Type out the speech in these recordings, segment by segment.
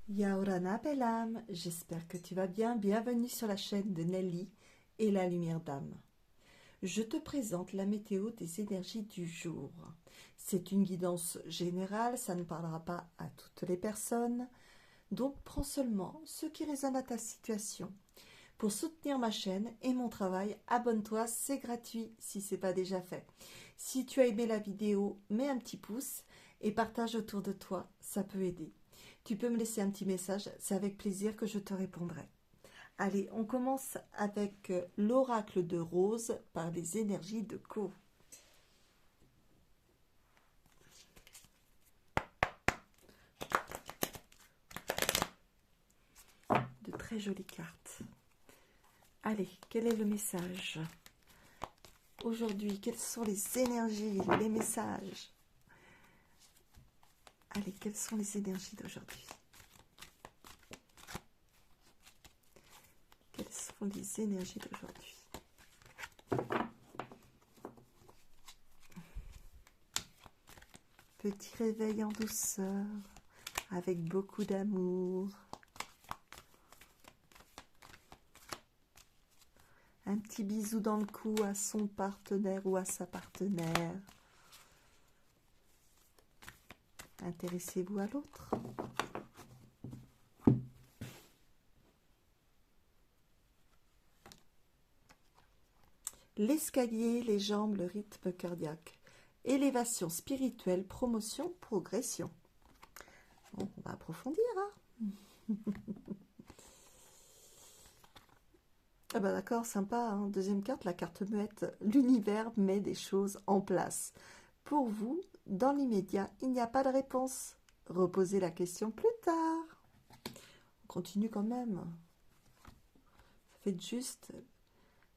Yaorana belle âme, j'espère que tu vas bien. Bienvenue sur la chaîne de Nelly et la lumière d'âme. Je te présente la météo des énergies du jour. C'est une guidance générale, ça ne parlera pas à toutes les personnes. Donc prends seulement ce qui résonne à ta situation. Pour soutenir ma chaîne et mon travail, abonne-toi, c'est gratuit si ce n'est pas déjà fait. Si tu as aimé la vidéo, mets un petit pouce et partage autour de toi, ça peut aider. Tu peux me laisser un petit message, c'est avec plaisir que je te répondrai. Allez, on commence avec l'oracle de Rose par les énergies de Co. De très jolies cartes. Allez, quel est le message? Aujourd'hui, quelles sont les énergies, les messages? Allez, quelles sont les énergies d'aujourd'hui? Quelles sont les énergies d'aujourd'hui? Petit réveil en douceur, avec beaucoup d'amour. Un petit bisou dans le cou à son partenaire ou à sa partenaire. Intéressez-vous à l'autre. L'escalier, les jambes, le rythme cardiaque. Élévation spirituelle, promotion, progression. Bon, on va approfondir, hein. Ah bah d'accord, sympa, hein. Deuxième carte, la carte muette. L'univers met des choses en place. Pour vous, dans l'immédiat, il n'y a pas de réponse. Reposez la question plus tard. On continue quand même. Faites juste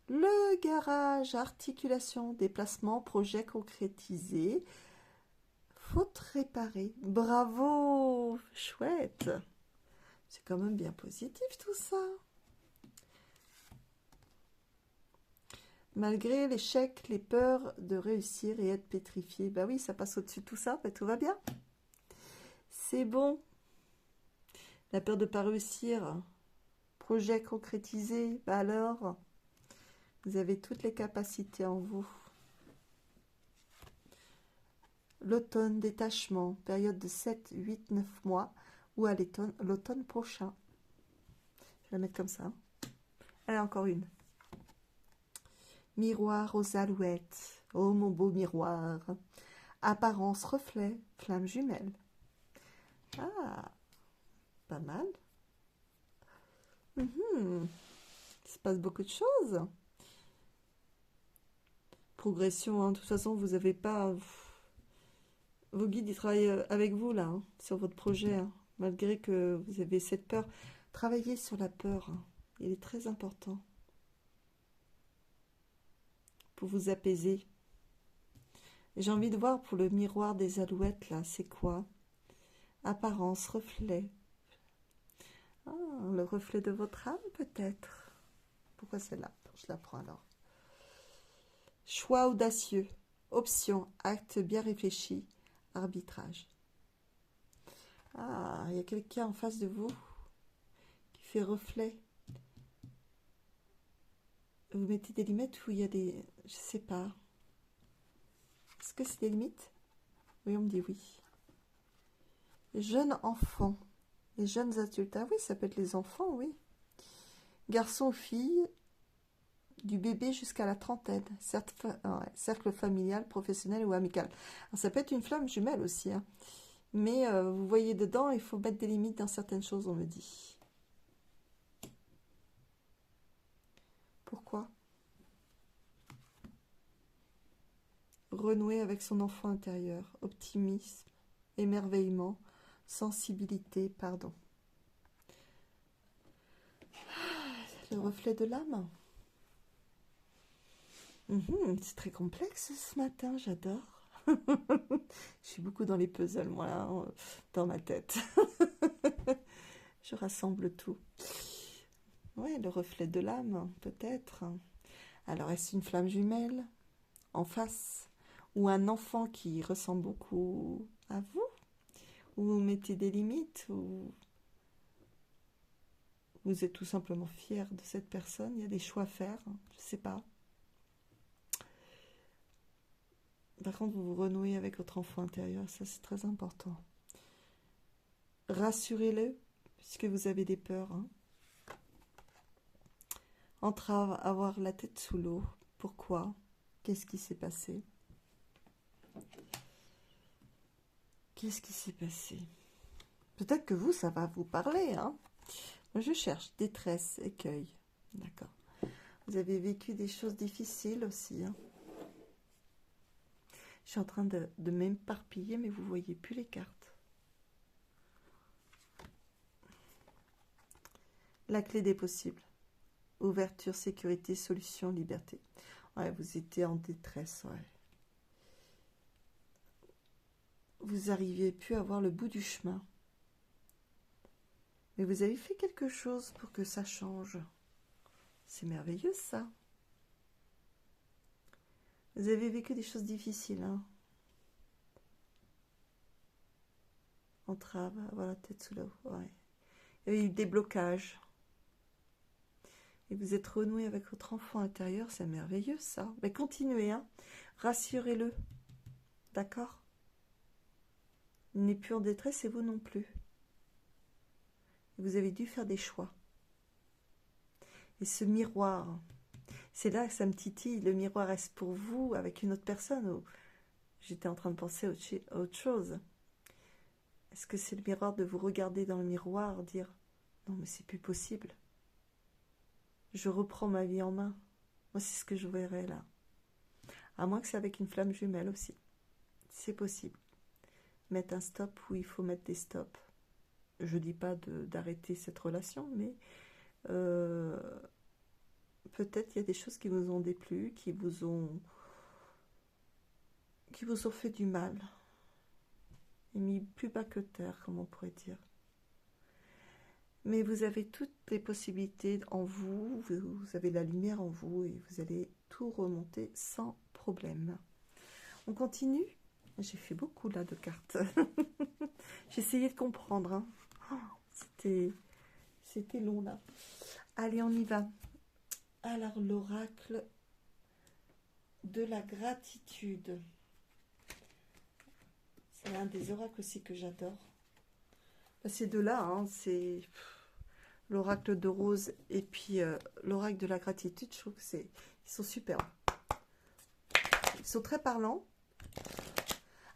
le garage, articulation, déplacement, projet concrétisé. Faute réparée. Bravo, chouette. C'est quand même bien positif tout ça. Malgré l'échec, les peurs de réussir et être pétrifié. Bah oui, ça passe au-dessus de tout ça, bah tout va bien. C'est bon. La peur de ne pas réussir. Projet concrétisé, bah alors, vous avez toutes les capacités en vous. L'automne, détachement, période de 7, 8, 9 mois, ou à l'automne prochain. Je vais la mettre comme ça. Allez, encore une. Miroir aux alouettes. Oh mon beau miroir. Apparence, reflet, flamme jumelle. Ah, pas mal. Il se passe beaucoup de choses. Progression, hein. De toute façon, vous n'avez pas... Vos guides, ils travaillent avec vous, là, hein, sur votre projet. Hein. Malgré que vous avez cette peur. Travaillez sur la peur. Hein. Il est très important. Pour vous apaiser. J'ai envie de voir pour le miroir des alouettes, là, c'est quoi? Apparence, reflet. Ah, le reflet de votre âme, peut-être. Pourquoi celle-là? Je la prends alors. Choix audacieux. Option, acte bien réfléchi. Arbitrage. Ah, il y a quelqu'un en face de vous qui fait reflet. Vous mettez des limites ou il y a des... Je sais pas. Est-ce que c'est des limites? Oui, on me dit oui. Jeunes enfants. Les jeunes adultes. Ah oui, ça peut être les enfants, oui. Garçon ou fille, du bébé jusqu'à la trentaine. Cercle familial, professionnel ou amical. Alors, ça peut être une flamme jumelle aussi. Hein. Mais vous voyez dedans, il faut mettre des limites dans certaines choses, on me dit. Pourquoi? Renouer avec son enfant intérieur. Optimisme, émerveillement, sensibilité, pardon. Le reflet de l'âme. C'est très complexe ce matin, j'adore. Je suis beaucoup dans les puzzles, moi, là, dans ma tête. Je rassemble tout. Ouais, le reflet de l'âme, peut-être. Alors, est-ce une flamme jumelle en face? Ou un enfant qui ressemble beaucoup à vous? Ou vous mettez des limites? Ou Vous êtes tout simplement fier de cette personne. Il y a des choix à faire, je ne sais pas. Par contre, vous vous renouez avec votre enfant intérieur, ça c'est très important. Rassurez-le, puisque vous avez des peurs. Hein. Entrave, avoir la tête sous l'eau. Pourquoi? Qu'est-ce qui s'est passé? Qu'est-ce qui s'est passé? Peut-être que vous, ça va vous parler. Hein. Moi, je cherche détresse, écueil. D'accord. Vous avez vécu des choses difficiles aussi. Hein. Je suis en train de m'éparpiller, mais vous ne voyez plus les cartes. La clé des possibles. Ouverture, sécurité, solution, liberté. Ouais, vous étiez en détresse, ouais. Vous n'arriviez plus à voir le bout du chemin. Mais vous avez fait quelque chose pour que ça change. C'est merveilleux, ça. Vous avez vécu des choses difficiles, hein. Entrave, avoir la tête sous l'eau, ouais. Il y a eu des blocages. Et vous êtes renoué avec votre enfant intérieur, c'est merveilleux, ça. Mais continuez, hein. Rassurez-le. D'accord? Il n'est plus en détresse et vous non plus. Vous avez dû faire des choix. Et ce miroir, c'est là que ça me titille. Le miroir, est-ce pour vous avec une autre personne ou j'étais en train de penser à autre chose? Est-ce que c'est le miroir de vous regarder dans le miroir, dire non mais c'est plus possible. Je reprends ma vie en main. Moi c'est ce que je verrais là. À moins que c'est avec une flamme jumelle aussi. C'est possible. Mettre un stop où il faut mettre des stops. Je dis pas d'arrêter cette relation, mais peut-être il y a des choses qui vous ont déplu, qui vous ont fait du mal. Et mis plus bas que terre, comme on pourrait dire. Mais vous avez toutes les possibilités en vous, vous avez la lumière en vous et vous allez tout remonter sans problème. On continue. J'ai fait beaucoup là de cartes. J'ai essayé de comprendre. Hein. C'était long là. Allez, on y va. Alors, l'oracle de la gratitude. C'est un des oracles aussi que j'adore. Ces deux-là, hein, c'est l'oracle de rose et puis l'oracle de la gratitude. Je trouve que ils sont super. Ils sont très parlants.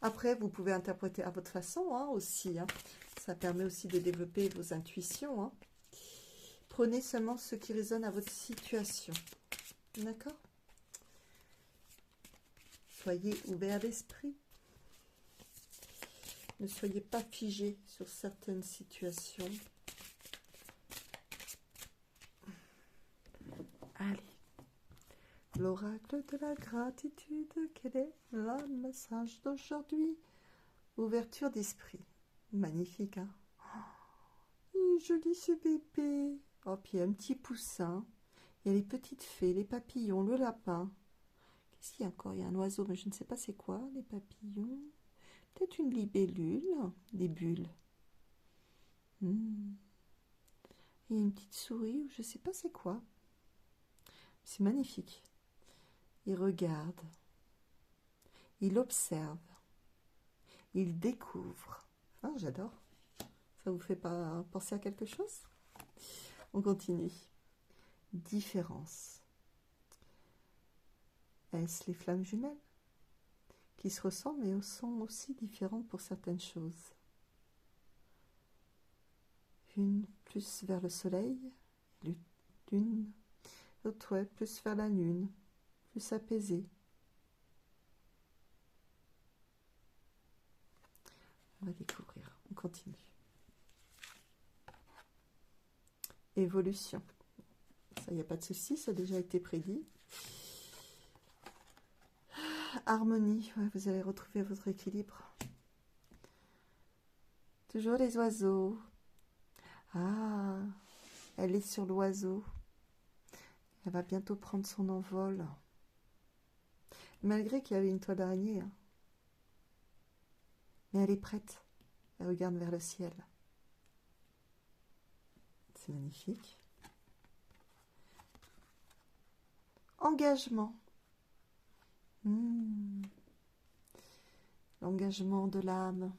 Après, vous pouvez interpréter à votre façon hein, aussi. Hein. Ça permet aussi de développer vos intuitions. Hein. Prenez seulement ce qui résonne à votre situation. D'accord? Soyez ouverts d'esprit. Ne soyez pas figés sur certaines situations. Allez. L'oracle de la gratitude, quel est le message d'aujourd'hui? Ouverture d'esprit. Magnifique, hein? Oh, joli ce bébé. Oh, puis il y a un petit poussin. Il y a les petites fées, les papillons, le lapin. Qu'est-ce qu'il y a encore? Il y a un oiseau, mais je ne sais pas c'est quoi, les papillons. Peut-être une libellule, des bulles. Il y a une petite souris, ou je ne sais pas c'est quoi. C'est magnifique. Il regarde. Il observe. Il découvre. Ah, j'adore. Ça vous fait pas penser à quelque chose? On continue. Différence. Est-ce les flammes jumelles qui se ressemblent mais sont aussi différentes pour certaines choses? Une plus vers le soleil, l'une, l'autre ouais, plus vers la lune, plus apaisée. On va découvrir, on continue. Évolution. Ça, il n'y a pas de souci, ça a déjà été prédit. Harmonie, ouais, vous allez retrouver votre équilibre. Toujours les oiseaux. Ah, elle est sur l'oiseau. Elle va bientôt prendre son envol. Malgré qu'il y avait une toile d'araignée. Hein. Mais elle est prête. Elle regarde vers le ciel. C'est magnifique. Engagement. L'engagement de l'âme.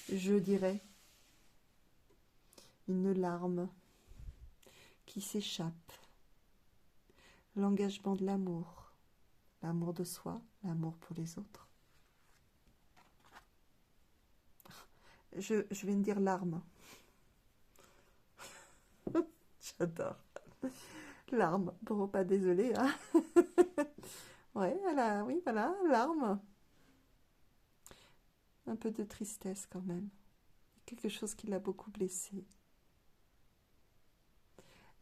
Je dirais une larme qui s'échappe. L'engagement de l'amour. L'amour de soi, l'amour pour les autres. Je viens de dire larme. J'adore. Larme. Bon, pas désolé. Hein. Ouais, oui, voilà, larme. Un peu de tristesse quand même. Quelque chose qui l'a beaucoup blessé.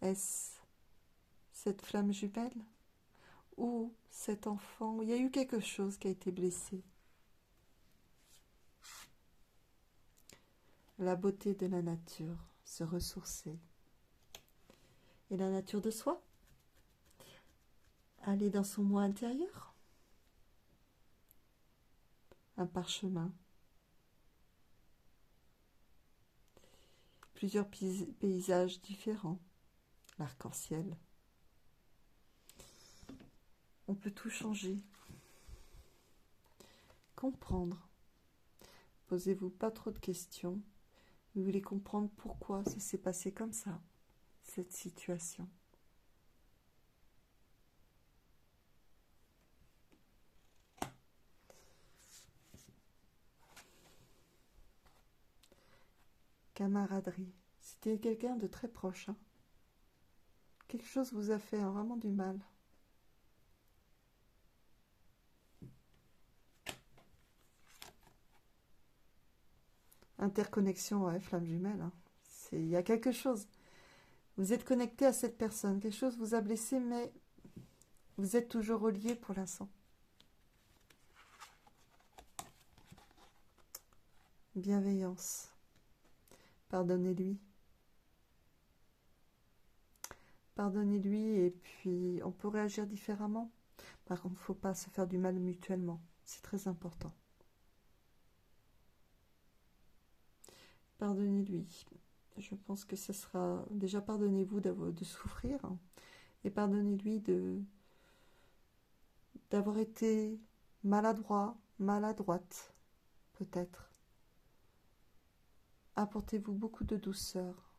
Est-ce cette flamme jumelle ou cet enfant? Il y a eu quelque chose qui a été blessé. La beauté de la nature, se ressourcer. Et la nature de soi? Aller dans son moi intérieur. Un parchemin. Plusieurs paysages différents. L'arc-en-ciel. On peut tout changer. Comprendre. Posez-vous pas trop de questions. Vous voulez comprendre pourquoi ça s'est passé comme ça, cette situation. Camaraderie. C'était quelqu'un de très proche. Hein. Quelque chose vous a fait vraiment du mal. Interconnexion, ouais, flamme jumelle. Hein. Il y a quelque chose. Vous êtes connecté à cette personne. Quelque chose vous a blessé, mais vous êtes toujours relié pour l'instant. Bienveillance. Pardonnez-lui. Pardonnez-lui et puis on peut réagir différemment. Par contre, il ne faut pas se faire du mal mutuellement. C'est très important. Pardonnez-lui. Je pense que ce sera... Déjà, pardonnez-vous de souffrir. Hein, et pardonnez-lui d'avoir été maladroit, maladroite, peut-être. Apportez-vous beaucoup de douceur,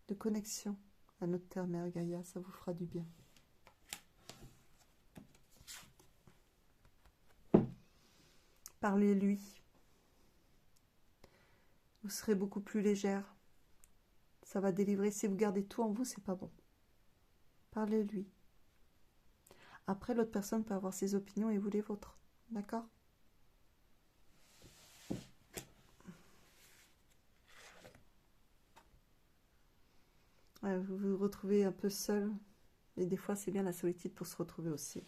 de connexion à notre terre-mère Gaïa. Ça vous fera du bien. Parlez-lui. Vous serez beaucoup plus légère. Ça va délivrer. Si vous gardez tout en vous, c'est pas bon. Parlez-lui. Après, l'autre personne peut avoir ses opinions et vous les vôtres. D'accord? Ouais, vous vous retrouvez un peu seul. Et des fois, c'est bien la solitude pour se retrouver aussi.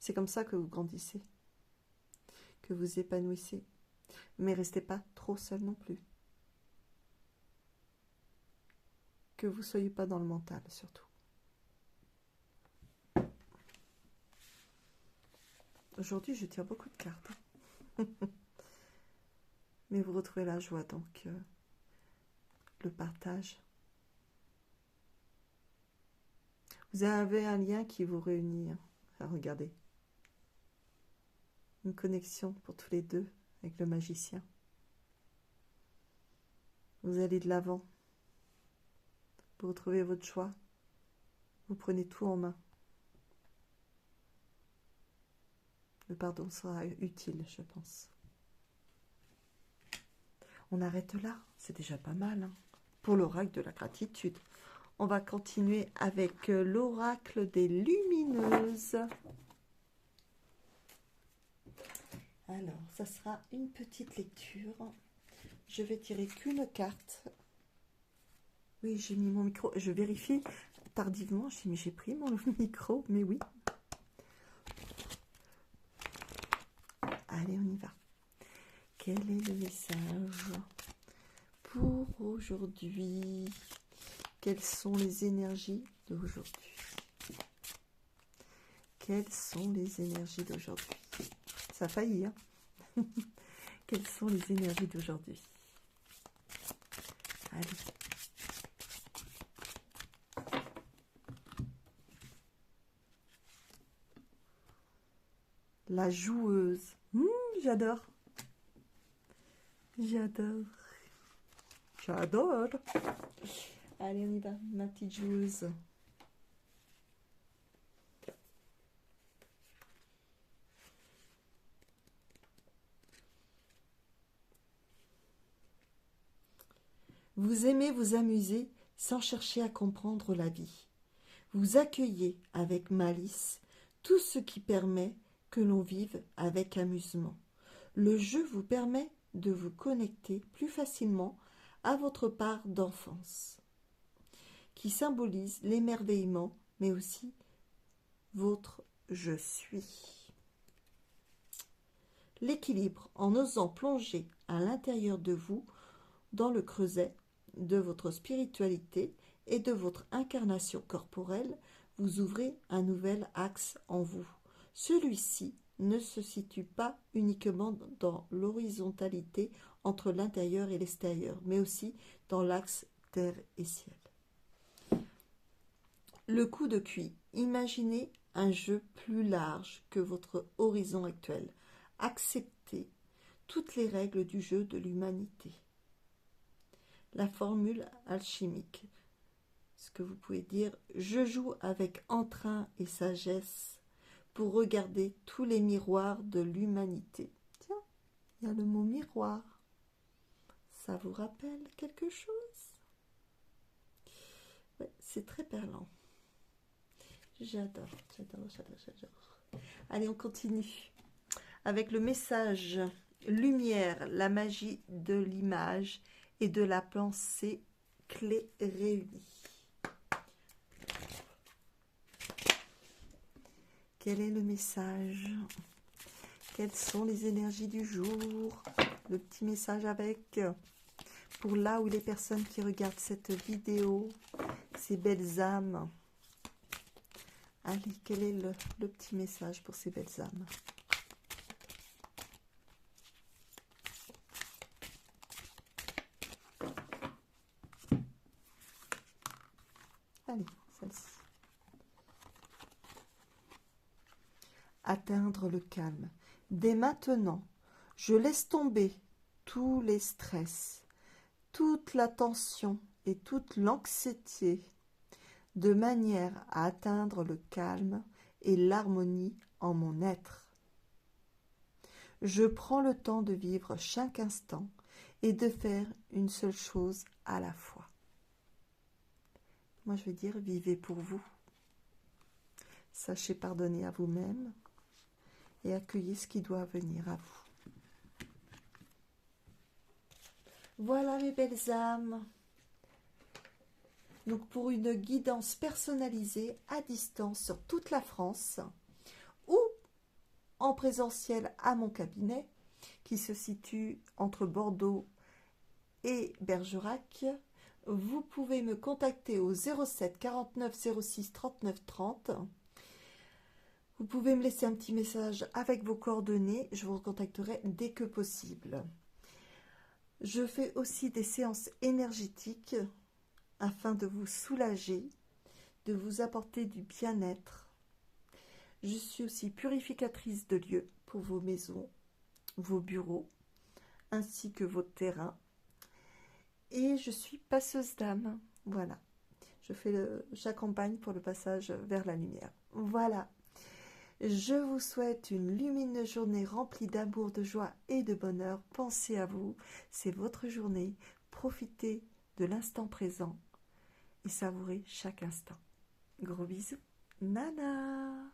C'est comme ça que vous grandissez. Que vous épanouissez. Mais restez pas trop seul non plus. Que vous ne soyez pas dans le mental, surtout. Aujourd'hui, je tire beaucoup de cartes. Mais vous retrouvez la joie, donc le partage. Vous avez un lien qui vous réunit. Hein. Ah, regardez. Une connexion pour tous les deux avec le magicien. Vous allez de l'avant. Vous retrouvez votre choix. Vous prenez tout en main. Le pardon sera utile, je pense. On arrête là. C'est déjà pas mal. Hein, pour l'oracle de la gratitude. On va continuer avec l'oracle des lumineuses. Alors, ça sera une petite lecture. Je vais tirer qu'une carte. Oui, j'ai mis mon micro. Je vérifie tardivement. J'ai pris mon micro, mais oui. Allez, on y va. Quel est le message pour aujourd'hui? Quelles sont les énergies d'aujourd'hui? Quelles sont les énergies d'aujourd'hui? Ça a failli, hein? Quelles sont les énergies d'aujourd'hui? Allez. la joueuse. J'adore. J'adore. J'adore. Allez, on y va, ma petite joueuse. Vous aimez vous amuser sans chercher à comprendre la vie. Vous accueillez avec malice tout ce qui permet que l'on vive avec amusement. Le jeu vous permet de vous connecter plus facilement à votre part d'enfance, qui symbolise l'émerveillement, mais aussi votre « je suis ». L'équilibre, en osant plonger à l'intérieur de vous, dans le creuset de votre spiritualité et de votre incarnation corporelle, vous ouvrez un nouvel axe en vous. Celui-ci ne se situe pas uniquement dans l'horizontalité entre l'intérieur et l'extérieur, mais aussi dans l'axe terre et ciel. Le coup de QI. Imaginez un jeu plus large que votre horizon actuel. Acceptez toutes les règles du jeu de l'humanité. La formule alchimique. Ce que vous pouvez dire, je joue avec entrain et sagesse pour regarder tous les miroirs de l'humanité. Tiens, il y a le mot miroir. Ça vous rappelle quelque chose? Ouais, c'est très parlant. J'adore, j'adore, j'adore, j'adore. Allez, on continue avec le message lumière, la magie de l'image et de la pensée, clés réunies. Quel est le message? Quelles sont les énergies du jour? Le petit message avec, pour là où les personnes qui regardent cette vidéo, ces belles âmes. Allez, quel est le petit message pour ces belles âmes? Allez, celle-ci. Atteindre le calme. Dès maintenant, je laisse tomber tous les stress, toute la tension et toute l'anxiété, de manière à atteindre le calme et l'harmonie en mon être. Je prends le temps de vivre chaque instant et de faire une seule chose à la fois. Moi, je vais dire, vivez pour vous. Sachez pardonner à vous-même et accueillez ce qui doit venir à vous. Voilà mes belles âmes. Donc pour une guidance personnalisée à distance sur toute la France ou en présentiel à mon cabinet qui se situe entre Bordeaux et Bergerac, vous pouvez me contacter au 07 49 06 39 30. Vous pouvez me laisser un petit message avec vos coordonnées, je vous recontacterai dès que possible. Je fais aussi des séances énergétiques afin de vous soulager, de vous apporter du bien-être. Je suis aussi purificatrice de lieux pour vos maisons, vos bureaux, ainsi que vos terrains. Et je suis passeuse d'âme. Voilà. J'accompagne pour le passage vers la lumière. Voilà. Je vous souhaite une lumineuse journée remplie d'amour, de joie et de bonheur. Pensez à vous. C'est votre journée. Profitez de l'instant présent et savourez chaque instant. Gros bisous. Nana.